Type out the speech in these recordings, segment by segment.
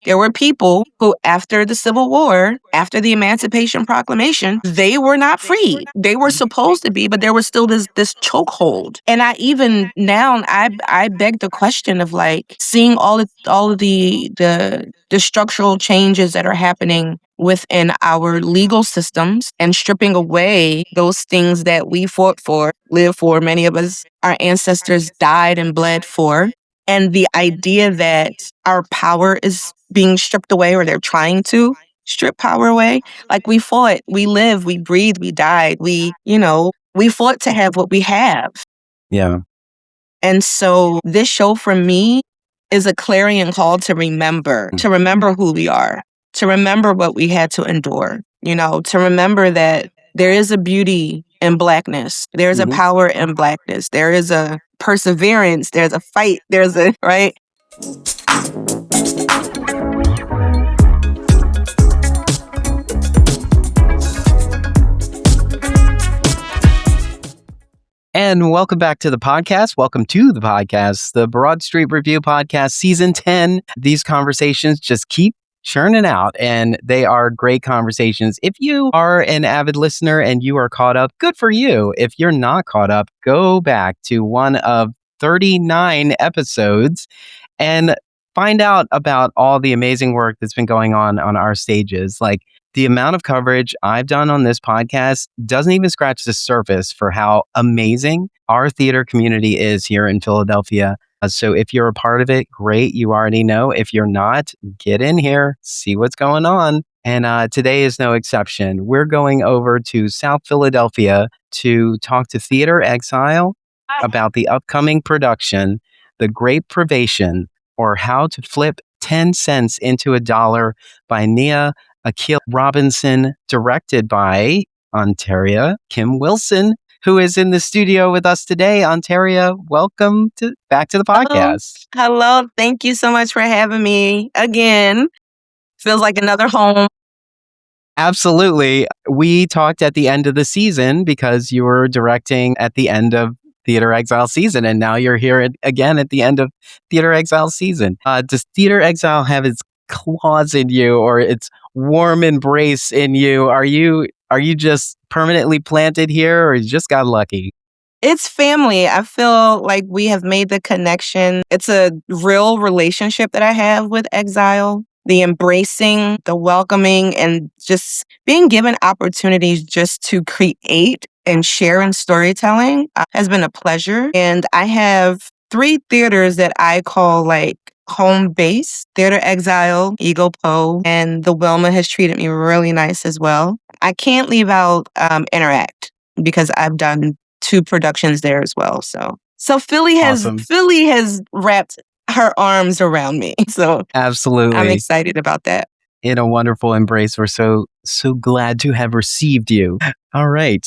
There were people who, after the Civil War, after the Emancipation Proclamation, they were not free. They were supposed to be, but there was still this chokehold. And I even now I beg the question of like seeing all of the structural changes that are happening within our legal systems and stripping away those things that we fought for, lived for. Many of us, our ancestors died and bled for. And the idea that our power is being stripped away, or they're trying to strip power away. Like we fought, we lived, we breathed, we died. We fought to have what we have. Yeah. And so this show for me is a clarion call to remember who we are, to remember what we had to endure, to remember that there is a beauty in Blackness. There's a power in Blackness. There is a perseverance. There's a fight. Right? And welcome back to the podcast. Welcome to the podcast, the Broad Street Review Podcast, Season 10. These conversations just keep churning out, and they are great conversations. If you are an avid listener and you are caught up, good for you. If you're not caught up, go back to one of 39 episodes and find out about all the amazing work that's been going on our stages. Like, the amount of coverage I've done on this podcast doesn't even scratch the surface for how amazing our theater community is here in Philadelphia. So if you're a part of it, great. You already know. If you're not, get in here, see what's going on. And today is no exception. We're going over to South Philadelphia to talk to Theater Exile about the upcoming production, The Great Privation, or How to Flip 10 Cents into a Dollar by Nia Akilah Robinson, directed by Ontaria Kim Wilson, who is in the studio with us today. Ontaria, welcome back to the podcast. Hello. Thank you so much for having me again. Feels like another home. Absolutely. We talked at the end of the season because you were directing at the end of Theater Exile season, and now you're here again at the end of Theater Exile season. Does Theater Exile have its claws in you, or its warm embrace in you? Are you just permanently planted here, or you just got lucky? It's family. I feel like we have made the connection. It's a real relationship that I have with Exile. The embracing, the welcoming, and just being given opportunities just to create and share in storytelling has been a pleasure. And I have 3 theaters that I call like home base: Theater Exile, Eagle Poe, and the Wilma has treated me really nice as well. I can't leave out Interact because I've done 2 productions there as well. So Philly has wrapped her arms around me. So absolutely, I'm excited about that. In a wonderful embrace. We're so glad to have received you. All right.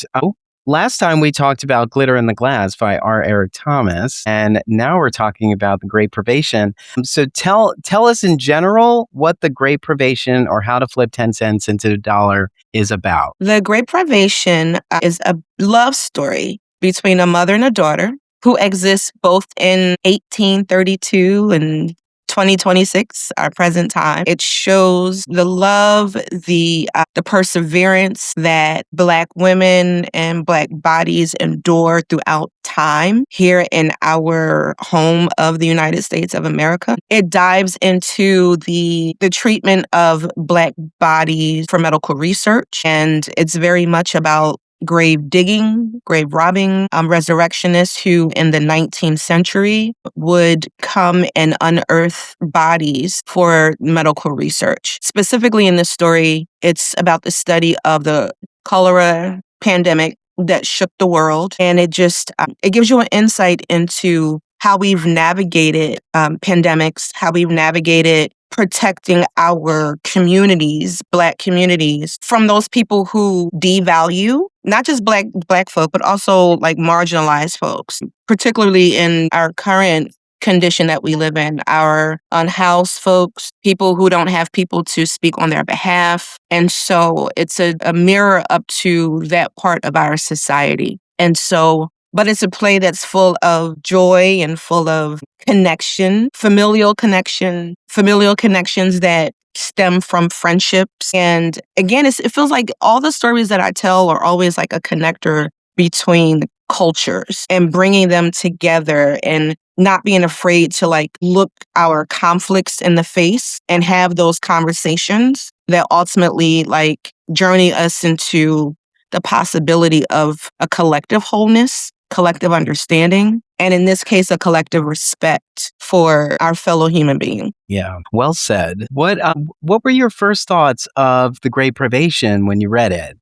Last time we talked about Glitter in the Glass by R. Eric Thomas, and now we're talking about The Great Privation. So tell us in general what The Great Privation, or How to Flip 10 Cents into a Dollar, is about. The Great Privation is a love story between a mother and a daughter who exists both in 1832 and 2026, our present time. It shows the love, the perseverance that Black women and Black bodies endure throughout time here in our home of the United States of America. It dives into the treatment of Black bodies for medical research, and it's very much about grave digging, grave robbing, resurrectionists who in the 19th century would come and unearth bodies for medical research. Specifically in this story, it's about the study of the cholera pandemic that shook the world. And it just, it gives you an insight into how we've navigated pandemics, how we've navigated protecting our communities, Black communities, from those people who devalue not just Black folk, but also like marginalized folks, particularly in our current condition that we live in, our unhoused folks, people who don't have people to speak on their behalf. And so it's a mirror up to that part of our society. And so but it's a play that's full of joy and full of connection, familial connections that stem from friendships. And again, it feels like all the stories that I tell are always like a connector between cultures and bringing them together and not being afraid to like look our conflicts in the face and have those conversations that ultimately like journey us into the possibility of a collective wholeness, collective understanding, and in this case, a collective respect for our fellow human being. Yeah, well said. What were your first thoughts of The Great Privation when you read it?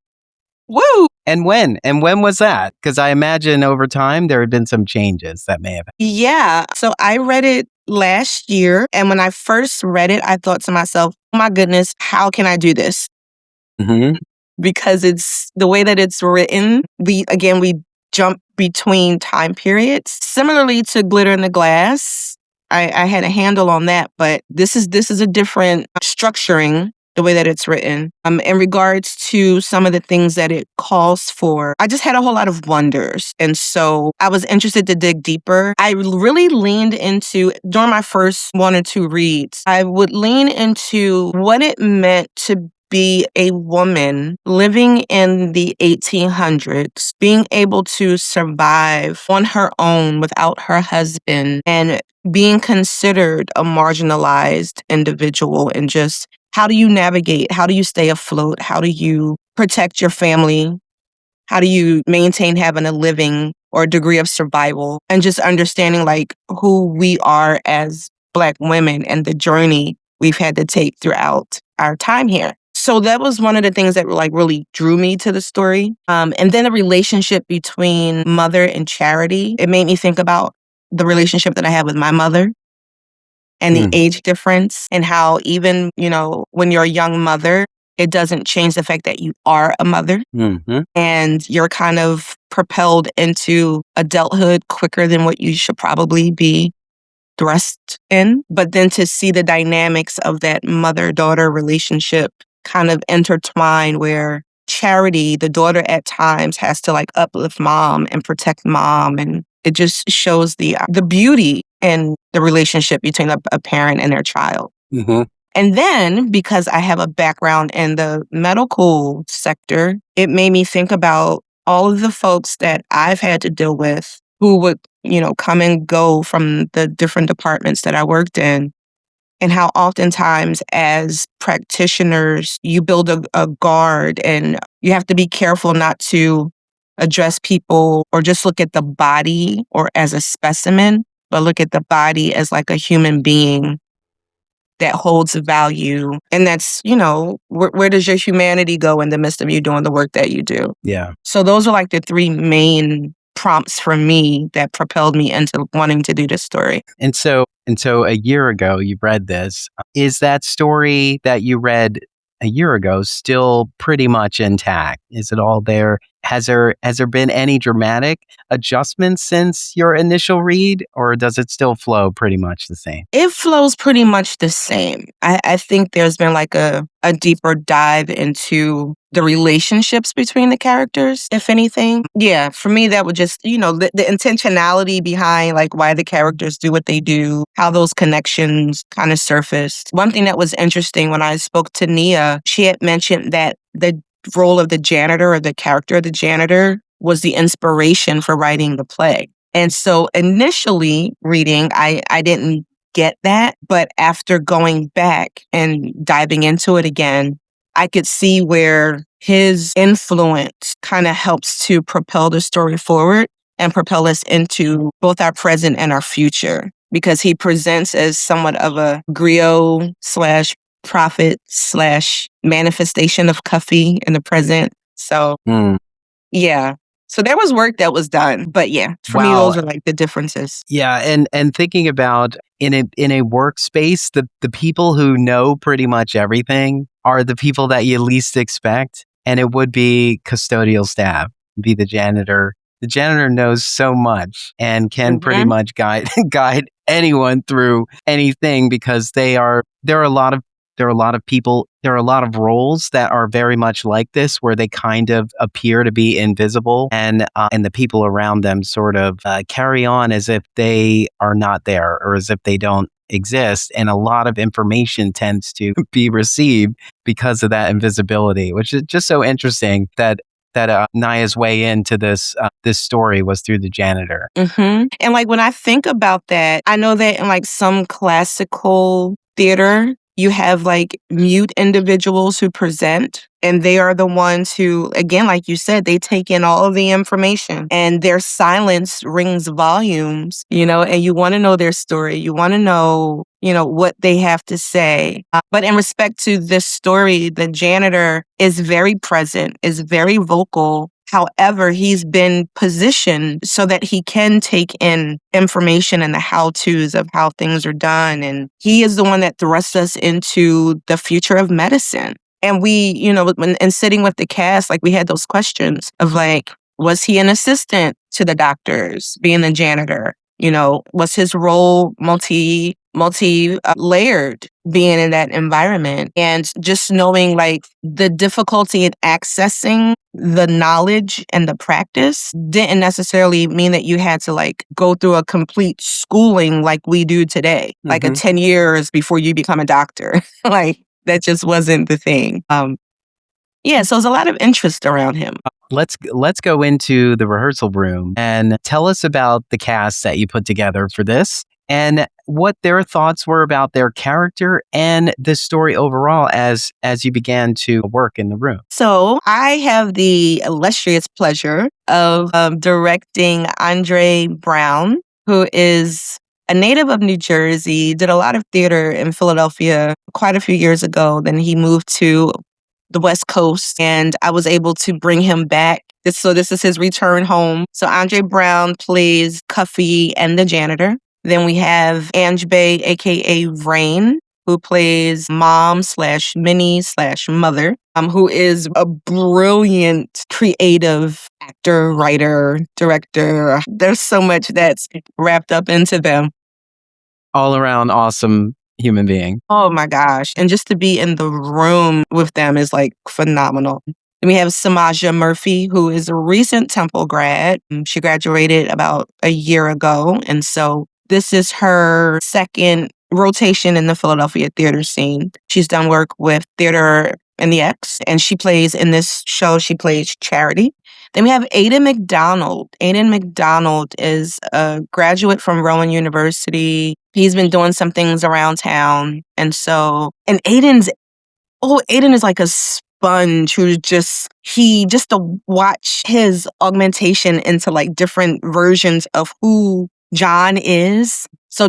Woo! And when? And when was that? Because I imagine over time there had been some changes that may have. Yeah. So I read it last year. And when I first read it, I thought to myself, oh my goodness, how can I do this? Mm-hmm. Because it's the way that it's written. We jump between time periods. Similarly to Glitter in the Glass, I had a handle on that, but this is a different structuring, the way that it's written. In regards to some of the things that it calls for, I just had a whole lot of wonders. And so I was interested to dig deeper. I really leaned into, during my first one or two reads, I would lean into what it meant to be a woman living in the 1800s, being able to survive on her own without her husband and being considered a marginalized individual, and just how do you navigate? How do you stay afloat? How do you protect your family? How do you maintain having a living or a degree of survival? And just understanding like who we are as Black women and the journey we've had to take throughout our time here. So that was one of the things that like really drew me to the story. And then the relationship between Mother and Charity, it made me think about the relationship that I had with my mother and the age difference, and how even, when you're a young mother, it doesn't change the fact that you are a mother. Mm-hmm. And you're kind of propelled into adulthood quicker than what you should probably be thrust in. But then to see the dynamics of that mother-daughter relationship kind of intertwine, where Charity, the daughter, at times has to like uplift mom and protect mom. And it just shows the beauty in the relationship between a parent and their child. Mm-hmm. And then, because I have a background in the medical sector, it made me think about all of the folks that I've had to deal with who would, come and go from the different departments that I worked in, and how oftentimes as practitioners, you build a guard and you have to be careful not to address people or just look at the body or as a specimen, but look at the body as like a human being that holds value. And that's, where does your humanity go in the midst of you doing the work that you do? Yeah. So those are like the three main prompts for me that propelled me into wanting to do this story. And so a year ago, you read this. Is that story that you read a year ago still pretty much intact? Is it all there? Has there been any dramatic adjustments since your initial read, or does it still flow pretty much the same? It flows pretty much the same. I think there's been like a deeper dive into the relationships between the characters, if anything. Yeah, for me, that would just, the intentionality behind like why the characters do what they do, how those connections kind of surfaced. One thing that was interesting when I spoke to Nia, she had mentioned that the role of the janitor, or the character of the janitor, was the inspiration for writing the play. And so initially reading, I didn't get that. But after going back and diving into it again, I could see where his influence kind of helps to propel the story forward and propel us into both our present and our future, because he presents as somewhat of a griot / prophet / manifestation of Cuffy in the present. So, yeah. So there was work that was done, but yeah, for me, those are like the differences. Yeah, and thinking about in a workspace, the people who know pretty much everything are the people that you least expect, and it would be custodial staff, be the janitor. The janitor knows so much and can pretty much guide anyone through anything, because there are a lot of there are a lot of people, there are a lot of roles that are very much like this, where they kind of appear to be invisible, and the people around them sort of carry on as if they are not there, or as if they don't exist. And a lot of information tends to be received because of that invisibility, which is just so interesting that Nia's way into this story was through the janitor. Mm-hmm. And like when I think about that, I know that in like some classical theater, you have like mute individuals who present, and they are the ones who, again, like you said, they take in all of the information, and their silence rings volumes, and you want to know their story. You want to know, what they have to say. But in respect to this story, the janitor is very present, is very vocal. However, he's been positioned so that he can take in information and the how-tos of how things are done. And he is the one that thrusts us into the future of medicine. And we, when sitting with the cast, like we had those questions of like, was he an assistant to the doctors being the janitor? Was his role multi-layered being in that environment? And just knowing like the difficulty in accessing the knowledge and the practice didn't necessarily mean that you had to like go through a complete schooling like we do today, like a 10 years before you become a doctor. Like that just wasn't the thing. So there's a lot of interest around him. Let's go into the rehearsal room and tell us about the cast that you put together for this, and what their thoughts were about their character and the story overall as you began to work in the room. So I have the illustrious pleasure of directing Andre Brown, who is a native of New Jersey, did a lot of theater in Philadelphia quite a few years ago. Then he moved to the West Coast, and I was able to bring him back. So this is his return home. So Andre Brown plays Cuffy and the janitor. Then we have Ange Bay, aka Rain, who plays mom/Minnie/mother, who is a brilliant creative actor, writer, director. There's so much that's wrapped up into them. All around awesome human being. Oh my gosh. And just to be in the room with them is like phenomenal. Then we have Samaja Murphy, who is a recent Temple grad. She graduated about a year ago. And so this is her second rotation in the Philadelphia theater scene. She's done work with Theater in the X, and she plays in this show, she plays Charity. Then we have Aiden McDonald. Aiden McDonald is a graduate from Rowan University. He's been doing some things around town. And Aiden is like a sponge who's just to watch his augmentation into like different versions of who John is. So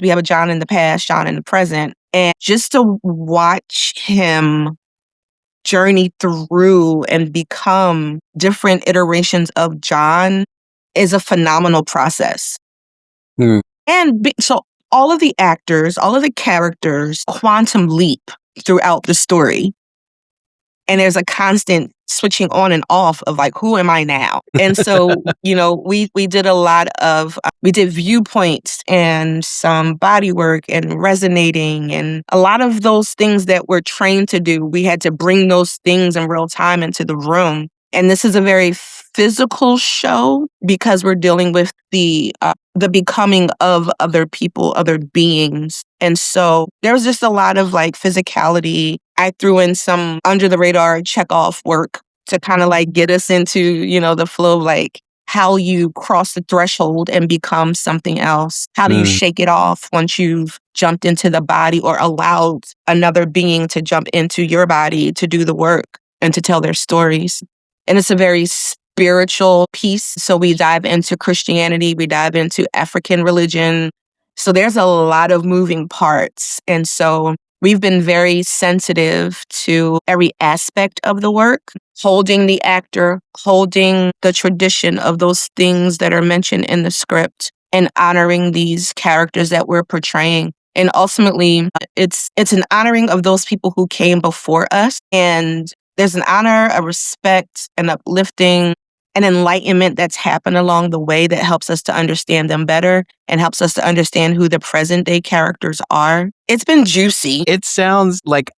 we have a John in the past, John in the present. And just to watch him journey through and become different iterations of John is a phenomenal process. So all of the actors, all of the characters quantum leap throughout the story. And there's a constant switching on and off of like, who am I now? And so, we did a lot of, we did viewpoints and some body work and resonating and a lot of those things that we're trained to do. We had to bring those things in real time into the room. And this is a very physical show because we're dealing with the becoming of other people, other beings. And so there was just a lot of like physicality. I threw in some under the radar check-off work to kind of like get us into, the flow of like how you cross the threshold and become something else. How do you shake it off once you've jumped into the body or allowed another being to jump into your body to do the work and to tell their stories? And it's a very spiritual piece. So we dive into Christianity, we dive into African religion. So there's a lot of moving parts. And so we've been very sensitive to every aspect of the work, holding the actor, holding the tradition of those things that are mentioned in the script, and honoring these characters that we're portraying. And ultimately, it's an honoring of those people who came before us. And there's an honor, a respect, an uplifting, an enlightenment that's happened along the way that helps us to understand them better and helps us to understand who the present day characters are. It's been juicy. It sounds like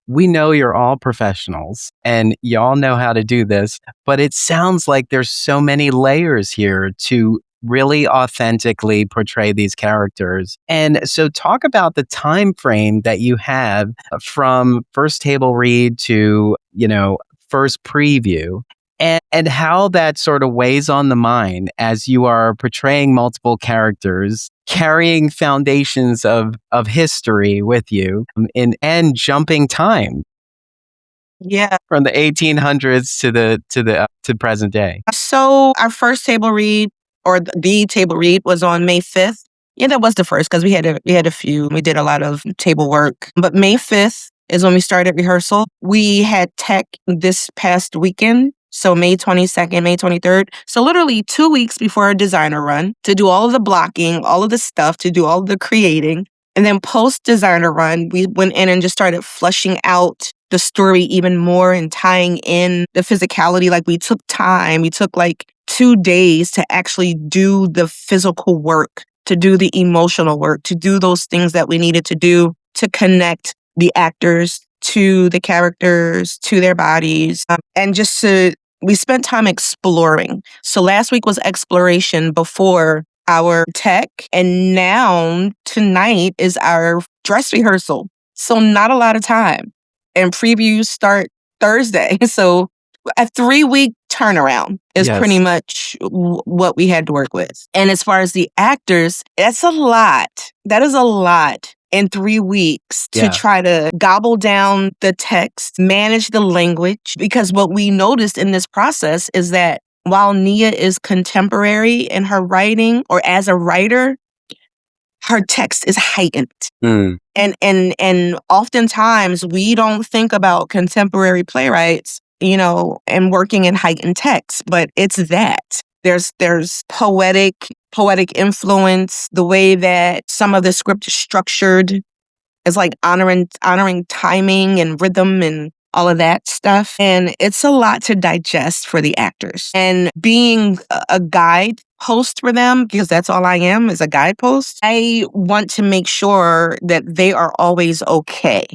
we know you're all professionals and y'all know how to do this, but it sounds like there's so many layers here to really authentically portray these characters. And so talk about the time frame that you have from first table read to, first preview. And how that sort of weighs on the mind as you are portraying multiple characters, carrying foundations of history with you, and jumping time. Yeah. From the 1800s to present day. So our first table read, or the table read, was on May 5th. Yeah, that was the first because we had a few. We did a lot of table work. But May 5th is when we started rehearsal. We had tech this past weekend. So May 22nd, May 23rd. So literally 2 weeks before our designer run to do all of the blocking, all of the stuff, to do all of the creating. And then post designer run, we went in and just started flushing out the story even more and tying in the physicality. Like we took time. We took like 2 days to actually do the physical work, to do the emotional work, to do those things that we needed to do to connect the actors to the characters, to their bodies, and we spent time exploring. So last week was exploration before our tech, and now tonight is our dress rehearsal. So not a lot of time. And previews start Thursday. So a 3-week turnaround is pretty much what we had to work with. And as far as the actors, that's a lot. That is a lot in 3 weeks to try to gobble down the text, manage the language. Because what we noticed in this process is that while Nia is contemporary in her writing, or as a writer, her text is heightened. And oftentimes we don't think about contemporary playwrights, and working in heightened text, but it's that. There's poetic influence, the way that some of the script is structured is like honoring timing and rhythm and all of that stuff. And it's a lot to digest for the actors. And being a guide post for them, because that's all I am, is a guidepost, I want to make sure that they are always okay.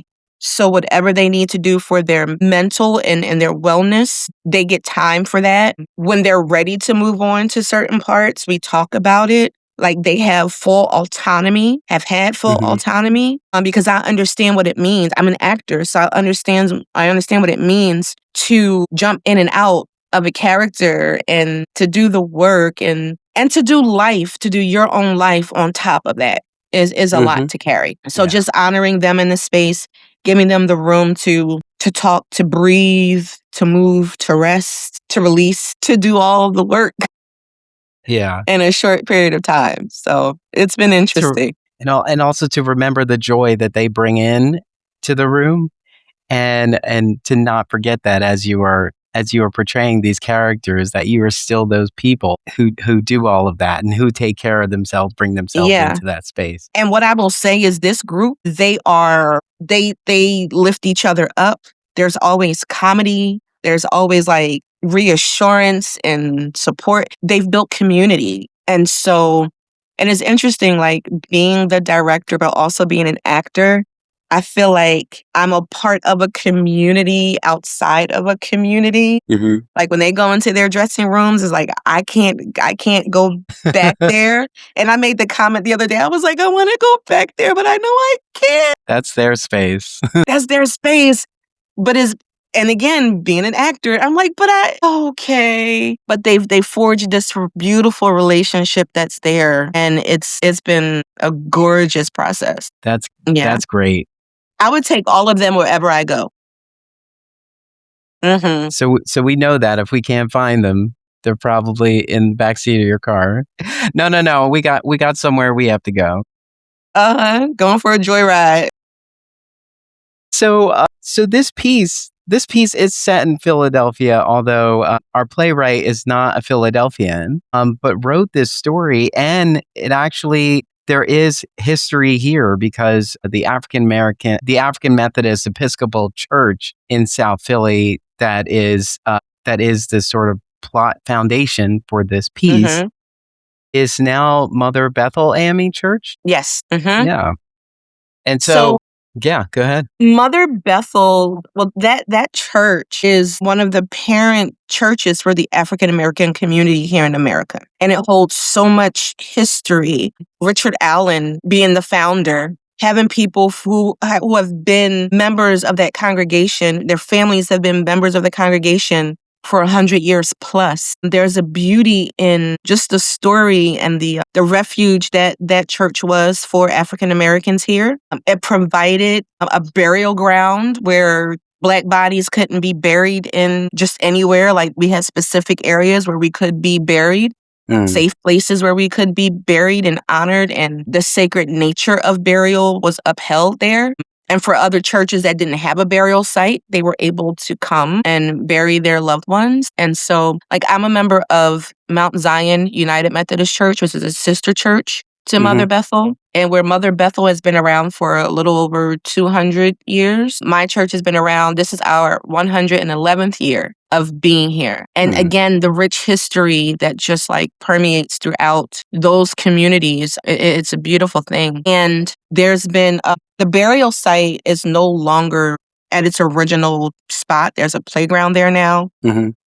So whatever they need to do for their mental and their wellness, they get time for that. When they're ready to move on to certain parts, we talk about it. Like they have full autonomy, have had full autonomy, because I understand what it means. I'm an actor, so I understand what it means to jump in and out of a character and to do the work and to do life, to do your own life on top of that is a lot to carry. So just honoring them in the space, giving them the room to talk, to breathe, to move, to rest, to release, to do all the work. In a short period of time. So it's been interesting. And also to remember the joy that they bring in to the room and to not forget that as you are portraying these characters, that you are still those people who do all of that and who take care of themselves, bring themselves into that space. And what I will say is this group, they lift each other up. There's always comedy. There's always like reassurance and support. They've built community. And it's interesting, like being the director, but also being an actor. I feel like I'm a part of a community outside of a community. Like when they go into their dressing rooms, it's like, I can't go back there. And I made the comment the other day. I was like, I want to go back there, but I know I can't. That's their space. That's their space. And again, being an actor, I'm like, okay. But they've forged this beautiful relationship that's there. And it's been a gorgeous process. That's great. I would take all of them wherever I go. So we know that if we can't find them, they're probably in the backseat of your car. No. We got somewhere we have to go. Going for a joyride. So this piece is set in Philadelphia, although our playwright is not a Philadelphian, but wrote this story, and it actually, there is history here because the African Methodist Episcopal Church in South Philly that is this sort of plot foundation for this piece is now Mother Bethel AME Church. Yes. Yeah. And So yeah, go ahead. Mother Bethel, well, that church is one of the parent churches for the African American community here in America. And it holds so much history. Richard Allen being the founder, having people who have been members of that congregation, their families have been members of the congregation for 100 years plus. There's a beauty in just the story and the refuge that church was for African Americans here. It provided a burial ground where Black bodies couldn't be buried in just anywhere. Like, we had specific areas where we could be buried. Safe places where we could be buried and honored, and the sacred nature of burial was upheld there. And for other churches that didn't have a burial site, they were able to come and bury their loved ones. And so, like, I'm a member of Mount Zion United Methodist Church, which is a sister church to Mother Bethel, and where Mother Bethel has been around for a little over 200 years. My church has been around. This is our 111th year of being here. And again, the rich history that just like permeates throughout those communities, it's a beautiful thing. And there's been the burial site is no longer at its original spot. There's a playground there now.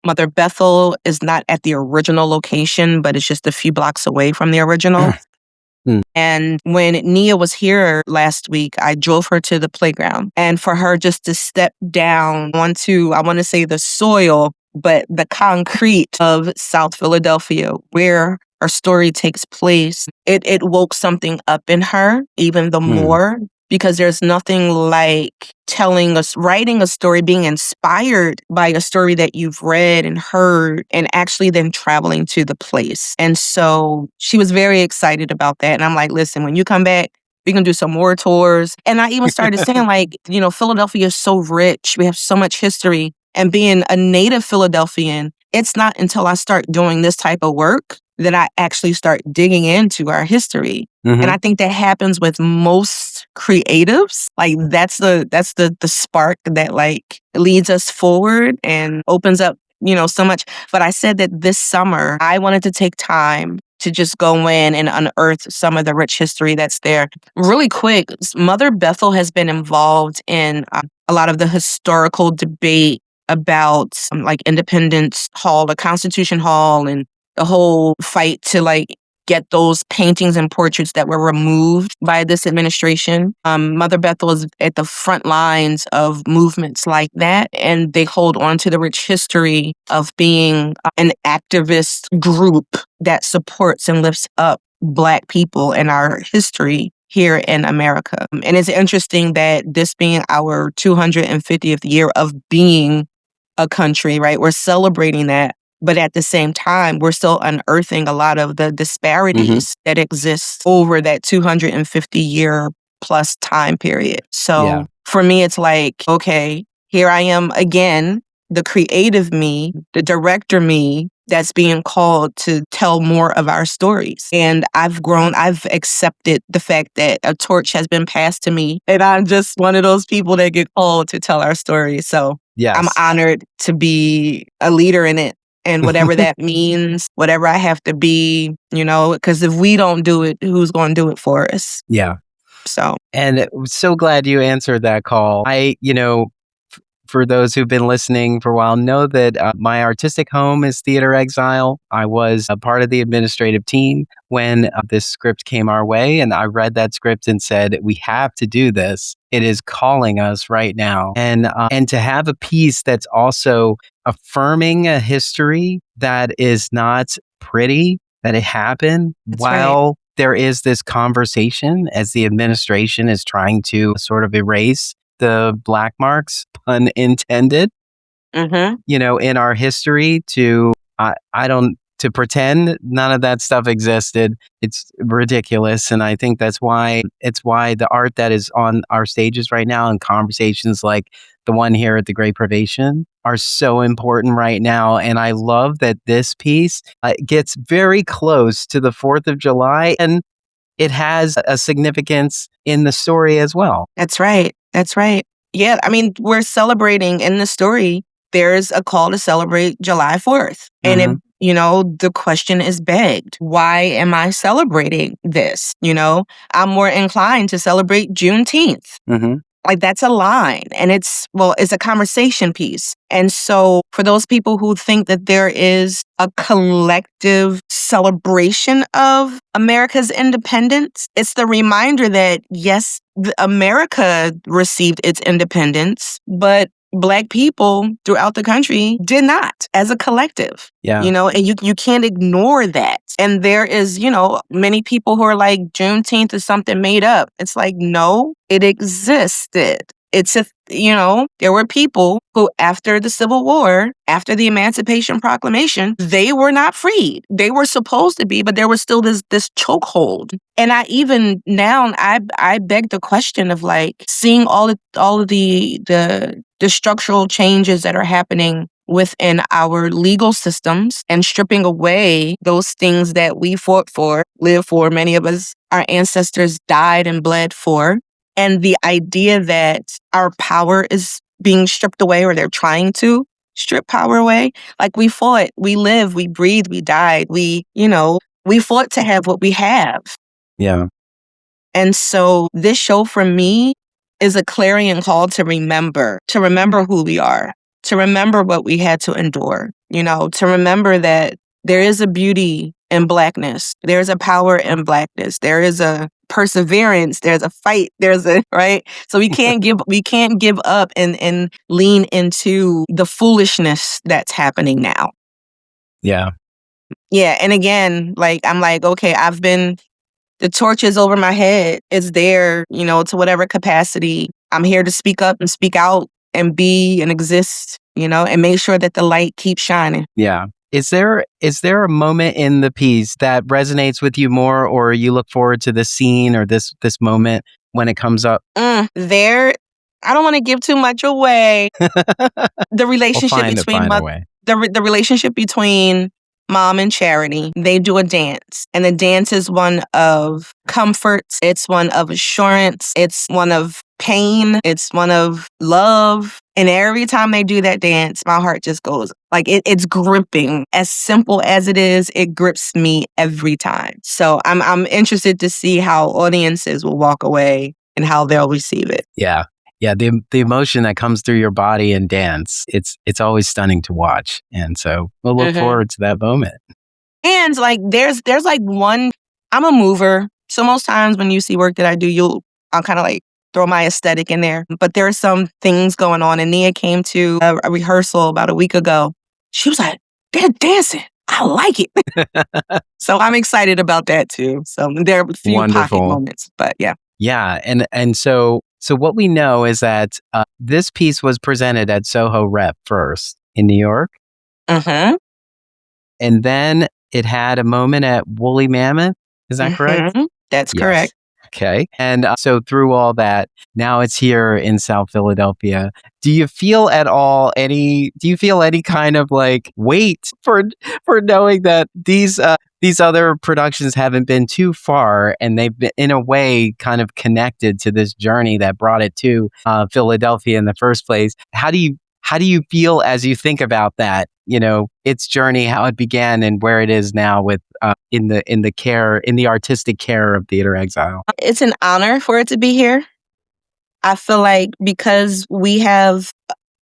Mother Bethel is not at the original location, but it's just a few blocks away from the original. And when Nia was here last week, I drove her to the playground, and for her just to step down onto, I want to say the soil, but the concrete of South Philadelphia, where her story takes place, it woke something up in her even the more, because there's nothing like writing a story, being inspired by a story that you've read and heard, and actually then traveling to the place. And so she was very excited about that. And I'm like, listen, when you come back, we can do some more tours. And I even started saying, like, Philadelphia is so rich. We have so much history. And being a native Philadelphian, it's not until I start doing this type of work that I actually start digging into our history. And I think that happens with most creatives. Like, that's the spark that like leads us forward and opens up, so much. But I said that this summer, I wanted to take time to just go in and unearth some of the rich history that's there. Really quick, Mother Bethel has been involved in a lot of the historical debate about like Independence Hall, the Constitution Hall, and the whole fight to like get those paintings and portraits that were removed by this administration. Mother Bethel is at the front lines of movements like that, and they hold on to the rich history of being an activist group that supports and lifts up Black people and our history here in America. And it's interesting that this being our 250th year of being a country, right? We're celebrating that. But at the same time, we're still unearthing a lot of the disparities that exist over that 250-year plus time period. So for me, it's like, okay, here I am again, the creative me, the director me, that's being called to tell more of our stories. And I've accepted the fact that a torch has been passed to me, and I'm just one of those people that get called to tell our stories. So I'm honored to be a leader in it. And whatever that means, whatever I have to be, because if we don't do it, who's going to do it for us? Yeah. So. And so glad you answered that call. For those who've been listening for a while, know that my artistic home is Theater Exile. I was a part of the administrative team when this script came our way, and I read that script and said, we have to do this. It is calling us right now. And to have a piece that's also affirming a history that is not pretty, that it happened while there is this conversation as the administration is trying to sort of erase the black marks, pun intended, in our history to pretend none of that stuff existed. It's ridiculous. And I think that's why the art that is on our stages right now and conversations like the one here at the Great Privation are so important right now. And I love that this piece gets very close to the 4th of July, and it has a significance in the story as well. That's right. That's right. Yeah, I mean, we're celebrating in the story there's a call to celebrate July 4th. And it, the question is begged. Why am I celebrating this? I'm more inclined to celebrate Juneteenth. Like, that's a line, and it's a conversation piece. And so for those people who think that there is a collective celebration of America's independence, it's the reminder that, yes, America received its independence, but Black people throughout the country did not, as a collective. And you can't ignore that. And there is, many people who are like, Juneteenth is something made up. It's like, no, it existed. It's there were people who, after the Civil War, after the Emancipation Proclamation, they were not freed. They were supposed to be, but there was still this chokehold. And I even now, I beg the question of, like, seeing all of the structural changes that are happening within our legal systems and stripping away those things that we fought for, lived for, many of us, our ancestors died and bled for. And the idea that our power is being stripped away, or they're trying to strip power away. Like, we fought, we lived, we breathed, we died. We fought to have what we have. Yeah. And so this show for me is a clarion call to remember who we are, to remember what we had to endure, to remember that there is a beauty in Blackness. There's a power in Blackness. There is a perseverance. There's a fight. Right? So we can't give up and lean into the foolishness that's happening now. Yeah. Yeah. And again, like, I'm like, okay, the torch is over my head. It's there, to whatever capacity. I'm here to speak up and speak out and be and exist, and make sure that the light keeps shining. Yeah. Is there a moment in the piece that resonates with you more, or you look forward to this scene or this moment when it comes up? I don't want to give too much away. The relationship the relationship between Mom and Charity, they do a dance, and the dance is one of comfort. It's one of assurance. It's one of pain. It's one of love. And every time they do that dance, my heart just goes, like, it's gripping. As simple as it is, it grips me every time. So I'm interested to see how audiences will walk away and how they'll receive it. Yeah. Yeah, the emotion that comes through your body and dance, it's always stunning to watch. And so we'll look forward to that moment. And like there's like one, I'm a mover. So most times when you see work that I do, I'll kind of like throw my aesthetic in there. But there are some things going on. And Nia came to a rehearsal about a week ago. She was like, they're dancing. I like it. So I'm excited about that too. So there are a few pocket moments, but yeah. Yeah. And so what we know is that this piece was presented at Soho Rep first in New York. And then it had a moment at Woolly Mammoth. Is that correct? That's correct. Okay. And so through all that, now it's here in South Philadelphia. Do you feel any kind of like weight for knowing that these other productions haven't been too far, and they've been, in a way, kind of connected to this journey that brought it to Philadelphia in the first place? How do you feel as you think about that? Its journey, how it began, and where it is now with in the artistic care of Theater Exile. It's an honor for it to be here. I feel like because we have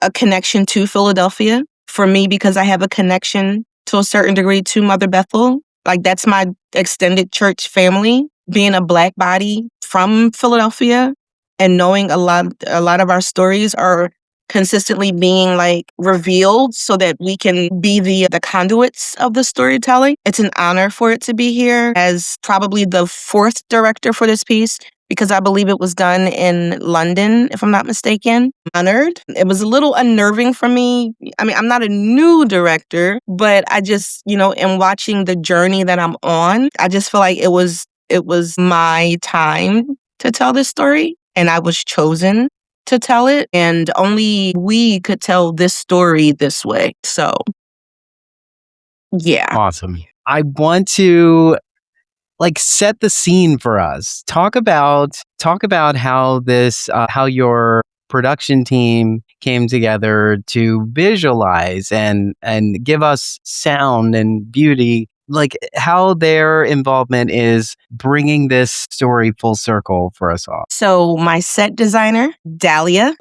a connection to Philadelphia, for me, because I have a connection to a certain degree to Mother Bethel. Like, that's my extended church family. Being a Black body from Philadelphia and knowing a lot of our stories are consistently being like revealed so that we can be the conduits of the storytelling. It's an honor for it to be here as probably the fourth director for this piece, because I believe it was done in London, if I'm not mistaken. Honored. It was a little unnerving for me. I mean, I'm not a new director, but I just, in watching the journey that I'm on, I just feel like it was my time to tell this story, and I was chosen to tell it, and only we could tell this story this way. So, yeah. Awesome. I want to set the scene for us. Talk about how this, how your production team came together to visualize and give us sound and beauty, like how their involvement is bringing this story full circle for us all. So my set designer, Dahlia.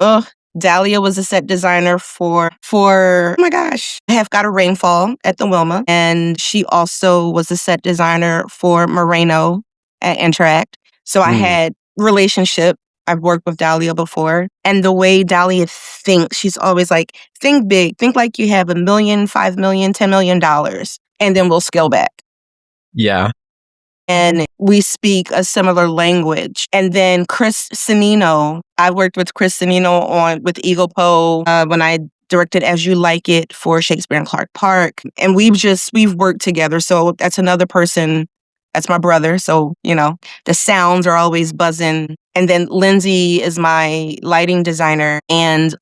Dahlia was a set designer for oh my gosh, I Have Got a Rainfall at the Wilma. And she also was a set designer for Moreno at Interact. So I had relationship. I've worked with Dahlia before. And the way Dahlia thinks, she's always like, think big, think like you have $1 million, $5 million, $10 million, and then we'll scale back. Yeah. And we speak a similar language. And then Chris Sanino, I worked with Chris Sanino with Eagle Poe when I directed As You Like It for Shakespeare in Clark Park. And we've worked together. So that's another person. That's my brother. So, the sounds are always buzzing. And then Lindsay is my lighting designer. And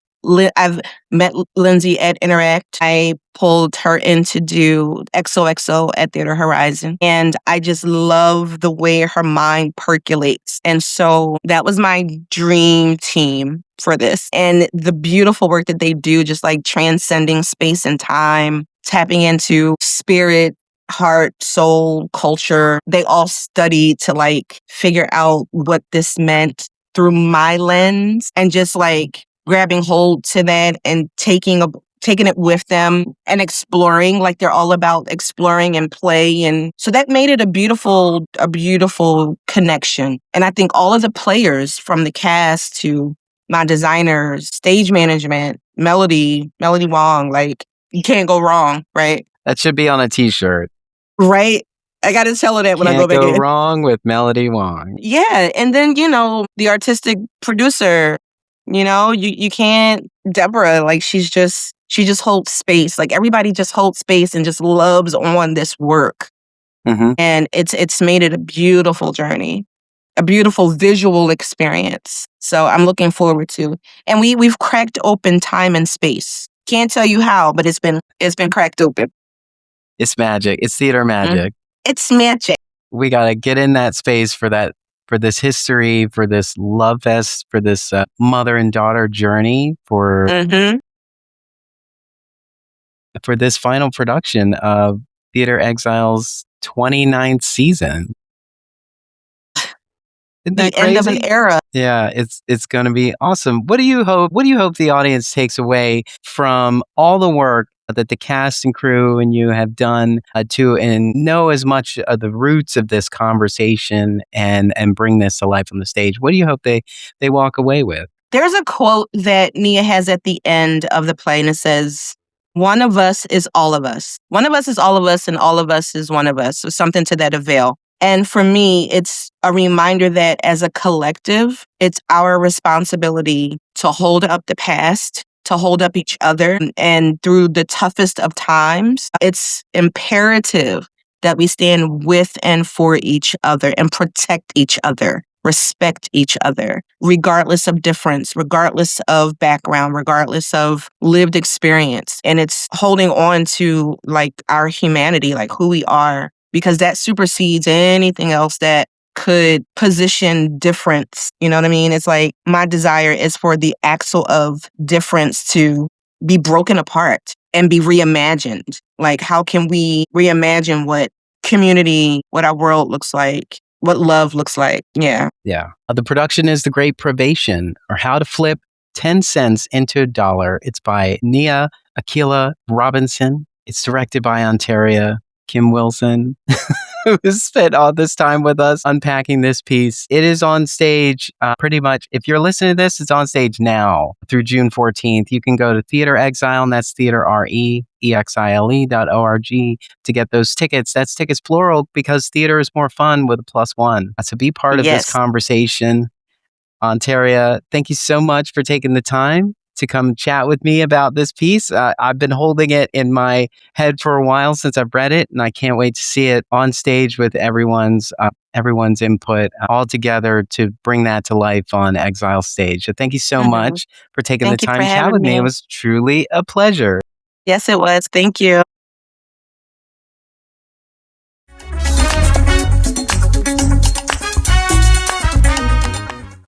I've met Lindsay at Interact. I pulled her in to do XOXO at Theater Horizon. And I just love the way her mind percolates. And so that was my dream team for this. And the beautiful work that they do, just like transcending space and time, tapping into spirit, heart, soul, culture. They all studied to like figure out what this meant through my lens, and just like grabbing hold to that and taking it with them and exploring. Like they're all about exploring and play. And so that made it a beautiful connection. And I think all of the players, from the cast to my designers, stage management, Melody Wong, like you can't go wrong, right? That should be on a t-shirt. Right? I got to tell her that when I go back in. Can't go wrong with Melody Wong. Yeah. And then, the artistic producer, you can't, Deborah, like she just holds space. Like everybody just holds space and just loves on this work. Mm-hmm. And it's made it a beautiful journey, a beautiful visual experience. So I'm looking forward to. And we've cracked open time and space. Can't tell you how, but it's been cracked open. It's magic. It's theater magic. It's magic. We got to get in that space for this history, for this love fest, for this mother and daughter journey, for this final production of Theater Exile's 29th season. Isn't that crazy? End of an era. Yeah, it's going to be awesome. What do you hope the audience takes away from all the work that the cast and crew and you have done and know as much of the roots of this conversation and bring this to life on the stage? What do you hope they walk away with? There's a quote that Nia has at the end of the play, and it says, "One of us is all of us. One of us is all of us, and all of us is one of us," or something to that avail. And for me, it's a reminder that as a collective, it's our responsibility to hold up the past, to hold up each other. And through the toughest of times, it's imperative that we stand with and for each other and protect each other, respect each other, regardless of difference, regardless of background, regardless of lived experience. And it's holding on to like our humanity, like who we are, because that supersedes anything else that could position difference. You know what I mean? It's like my desire is for the axle of difference to be broken apart and be reimagined. Like, how can we reimagine what community, what our world looks like, what love looks like? Yeah. Yeah. The production is The Great Privation, or How to Flip 10 Cents into $1. It's by Nia Akilah Robinson. It's directed by Ontaria Kim Wilson, who spent all this time with us unpacking this piece. It is on stage pretty much. If you're listening to this, it's on stage now through June 14th. You can go to Theater Exile, and that's Theater REEXILE.org to get those tickets. That's tickets plural, because theater is more fun with a +1. So be part of this conversation. Ontaria, thank you so much for taking the time to come chat with me about this piece. I've been holding it in my head for a while since I've read it, and I can't wait to see it on stage with everyone's input all together to bring that to life on Exile stage. So thank you so much for taking the time to chat with me. It was truly a pleasure. Yes, it was. Thank you.